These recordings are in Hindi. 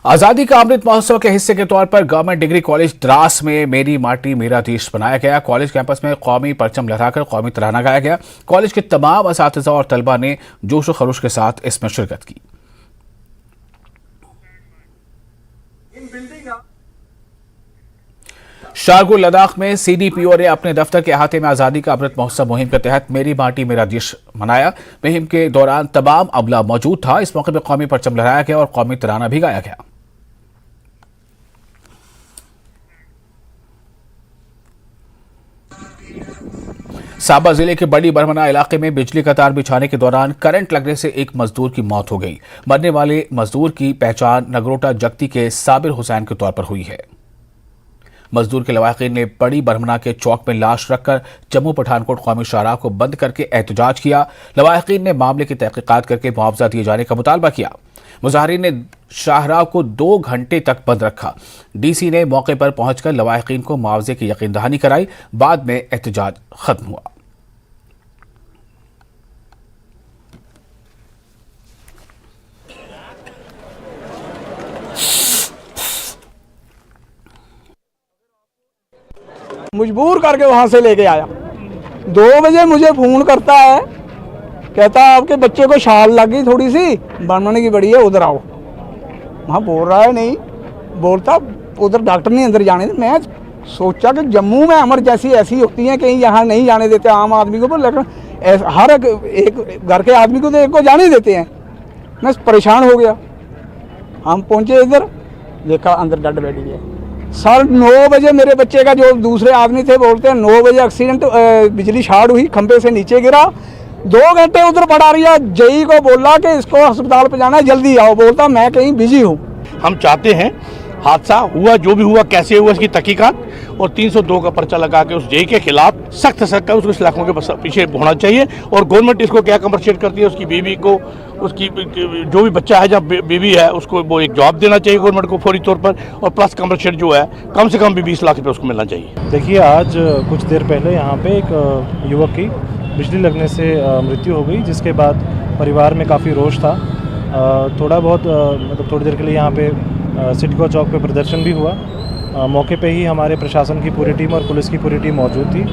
आजादी का अमृत महोत्सव के हिस्से के तौर पर गवर्नमेंट डिग्री कॉलेज द्रास में मेरी माटी मेरा देश बनाया गया। कॉलेज कैंपस में कौमी परचम लहराकर कौमी तराना गाया गया। कॉलेज के तमाम असातिज़ा और तलबा ने जोश व खरोश के साथ इसमें शिरकत की। शारगुल लद्दाख में CDPO ने अपने दफ्तर के अहाते में आजादी का अमृत महोत्सव मुहिम के तहत मेरी माटी मेरा देश मनाया। मुहिम के दौरान तमाम अमला मौजूद था। इस मौके पर कौमी परचम लहराया गया और कौमी तराना भी गाया गया। साबा जिले के बड़ी बरमना इलाके में बिजली का तार बिछाने के दौरान करंट लगने से एक मजदूर की मौत हो गई। मरने वाले मजदूर की पहचान नगरोटा जगती के साबिर हुसैन के तौर पर हुई है। मजदूर के लवाहिकीन ने बड़ी बरमना के चौक में लाश रखकर जम्मू पठानकोट कौमी शाहराह को बंद करके एहतजाज किया। लवाहिकीन ने मामले की तहकीकात करके मुआवजा दिए जाने का मुतालबा किया। मुजाहिरीन ने शाहराह को 2 घंटे तक बंद रखा। DC ने मौके पर पहुंचकर लवाहिकीन को मुआवजे की यकीन दहानी कराई। बाद में एहतजाज खत्म हुआ। मजबूर करके वहाँ से लेके आया। 2 बजे मुझे फ़ोन करता है, कहता है आपके बच्चे को शाल लग गई थोड़ी सी, बनने की बड़ी है, उधर आओ। वहाँ बोल रहा है नहीं, बोलता उधर डॉक्टर नहीं अंदर जाने दे। मैं सोचा कि जम्मू में इमरजेंसी ऐसी होती है कहीं यहाँ नहीं जाने देते आम आदमी को, पर लेकिन हर एक घर के आदमी को तो एक को जाने देते हैं। मैं परेशान हो गया। हम पहुँचे इधर, देखा अंदर डेड बैठी है। 9:30 बजे मेरे बच्चे का जो दूसरे आदमी थे बोलते हैं 9 बजे एक्सीडेंट, बिजली शॉर्ट हुई, खंभे से नीचे गिरा। 2 घंटे उधर पड़ा रहा। जेई को बोला कि इसको अस्पताल पे जाना है, जल्दी आओ। बोलता मैं कहीं बिजी हूँ। हम चाहते हैं हादसा हुआ जो भी हुआ, कैसे हुआ, इसकी तहकीकात और 302 का पर्चा लगा के उस जेई के खिलाफ सख्त उसको सलाखों के पीछे होना चाहिए। और गवर्नमेंट इसको क्या कंपनसेट करती है, उसकी बीवी को, उसकी जो भी बच्चा है जब बीवी है उसको वो एक जवाब देना चाहिए गवर्नमेंट को फौरी तौर पर, और प्लस कंपनसेट जो है कम से कम भी 20 लाख रुपये उसको मिलना चाहिए। देखिए, आज कुछ देर पहले यहाँ पे एक युवक की बिजली लगने से मृत्यु हो गई, जिसके बाद परिवार में काफ़ी रोष था। थोड़ा बहुत मतलब थोड़ी देर के लिए यहाँ पे सिडको चौक पे प्रदर्शन भी हुआ। मौके पे ही हमारे प्रशासन की पूरी टीम और पुलिस की पूरी टीम मौजूद थी।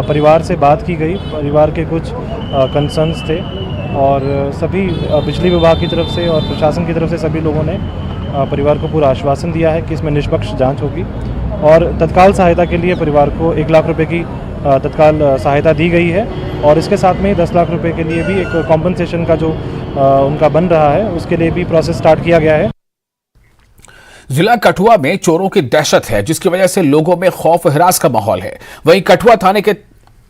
परिवार से बात की गई, परिवार के कुछ कंसर्न्स थे और सभी बिजली विभाग की तरफ से और प्रशासन की तरफ से सभी लोगों ने परिवार को पूरा आश्वासन दिया है कि इसमें निष्पक्ष जांच होगी और तत्काल सहायता के लिए परिवार को 1 लाख रुपए की तत्काल सहायता दी गई है। और इसके साथ में 10 लाख रुपए के लिए भी एक कॉम्पनसेशन का जो उनका बन रहा है उसके लिए भी प्रोसेस स्टार्ट किया गया है। जिला कठुआ में चोरों की दहशत है, जिसकी वजह से लोगों में खौफ हिरास का माहौल है। वहीं कठुआ थाने के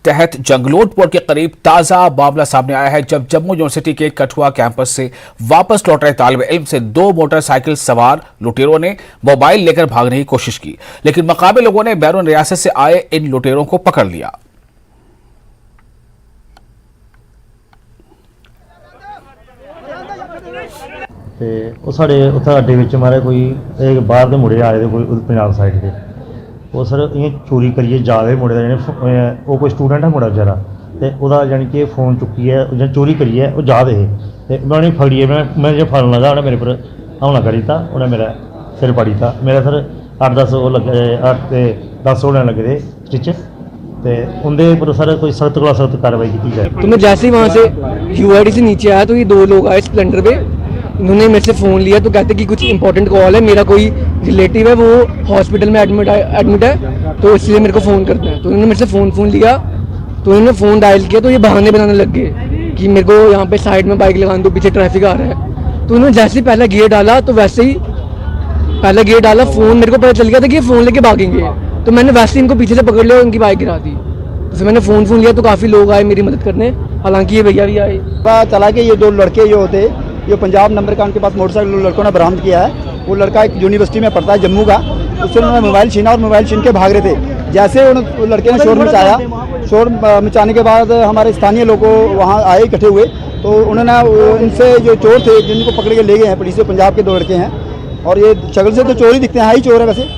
तहत जंगलोटपुर के करीब ताजा मामला सामने आया है, जब जम्मू यूनिवर्सिटी के कठुआ कैंपस से वापस लौट रहे तालिब इल्म से 2 मोटरसाइकिल सवार लुटेरों ने मोबाइल लेकर भागने की कोशिश की, लेकिन मकामी लोगों ने बैरून रियासत से आए इन लुटेरों को पकड़ लिया। ਤੇ ਉਹ ਸਾਡੇ ਉੱਥੇ ਅੱਡੇ ਵਿੱਚ ਮਾਰੇ ਕੋਈ ਇੱਕ ਬਾਹਰ ਦੇ ਮੁੰਡੇ ਆਏ ਦੇ ਕੋਈ ਪੰਜਾਬ ਸਾਈਡ ਦੇ, ਉਹ ਸਰ ਇਹ ਚੋਰੀ ਕਰੀਏ ਜਾਵੇ ਮੁੰਡੇ ਦਾ ਜਿਹੜੇ ਉਹ ਕੋਈ ਸਟੂਡੈਂਟ ਹੈ ਮੁੰਡਾ ਵਿਚਾਰਾ, ਤੇ ਉਹਦਾ ਜਾਨੀ ਕਿ ਫੋਨ ਚੁੱਕੀ ਹੈ ਜਾਂ ਚੋਰੀ ਕਰੀ ਹੈ ਉਹ ਜਾ ਦੇ ਤੇ ਮੈਂ ਨਹੀਂ ਫੜੀਏ। ਮੈਂ ਜੇ ਫੜਨ ਲੱਗਾ ਉਹਨੇ ਮੇਰੇ ਪਰ ਹਮਲਾ ਕਰੀ ਤਾ, ਉਹਨੇ ਮੇਰਾ ਸਿਰ ਪਾੜੀ ਤਾ। ਮੇਰਾ ਸਰ 8-10 ਉਹ ਲੱਗੇ 8 ਤੇ 10 ਹੋने लगे थे स्टिच, तो उनके ऊपर सर कोई सख्त को सख्त कार्रवाई की जाए। तो मैं जैसे ही वहाँ से UID से नीचे आया तो ये 2 लोग आए स्प्लेंडर पे। उन्होंने मेरे से फ़ोन लिया तो कहते कि कुछ इंपॉर्टेंट कॉल है, मेरा कोई रिलेटिव है वो हॉस्पिटल में एडमिट है तो इसलिए मेरे को फ़ोन करते हैं। तो उन्होंने मेरे से फ़ोन लिया, तो उन्होंने फ़ोन डायल किया तो ये बहाने बनाने लग गए कि मेरे को यहाँ पे साइड में बाइक लगाने दो, पीछे ट्रैफिक आ रहा है। तो उन्होंने जैसे ही पहला गियर डाला तो वैसे ही पहला गियर डाला, फ़ोन मेरे को पता चल गया था कि ये फ़ोन लेके भागेंगे, तो मैंने वैसे ही इनको पीछे से पकड़ लिया और उनकी बाइक गिरा दी। तो मैंने फ़ोन लिया तो काफ़ी लोग आए मेरी मदद करने, हालांकि ये भैया भी आए। पता चला कि ये 2 लड़के जो होते, ये पंजाब नंबर का उनके पास मोटरसाइकिल लड़कों ने बरामद किया है। वो लड़का एक यूनिवर्सिटी में पढ़ता है जम्मू का, उससे उन्होंने मोबाइल छीना और मोबाइल छीन के भाग रहे थे। जैसे उन लड़के ने शोर मचाया, शोर मचाने के बाद हमारे स्थानीय लोग वहाँ आए इकट्ठे हुए, तो उन्होंने इनसे जो चोर थे जिनको पकड़ के ले गए हैं पुलिस से, पंजाब के 2 लड़के हैं और ये शक्ल से तो चोर ही दिखते हैं, ही चोर है वैसे।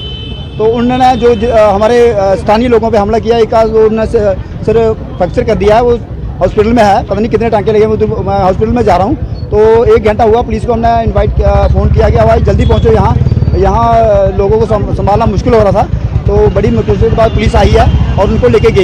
तो उन्होंने जो हमारे स्थानीय लोगों पे हमला किया, एक उन्होंने सिर फ्रैक्चर कर दिया है, वो हॉस्पिटल में है, पता नहीं कितने टांके लगे, मैं हॉस्पिटल में जा रहा हूँ। तो 1 घंटा हुआ, पुलिस को हमने फ़ोन किया कि भाई जल्दी पहुँचो यहाँ लोगों को संभालना मुश्किल हो रहा था। तो बड़ी मुश्किल के बाद पुलिस आई है और उनको लेके गई है।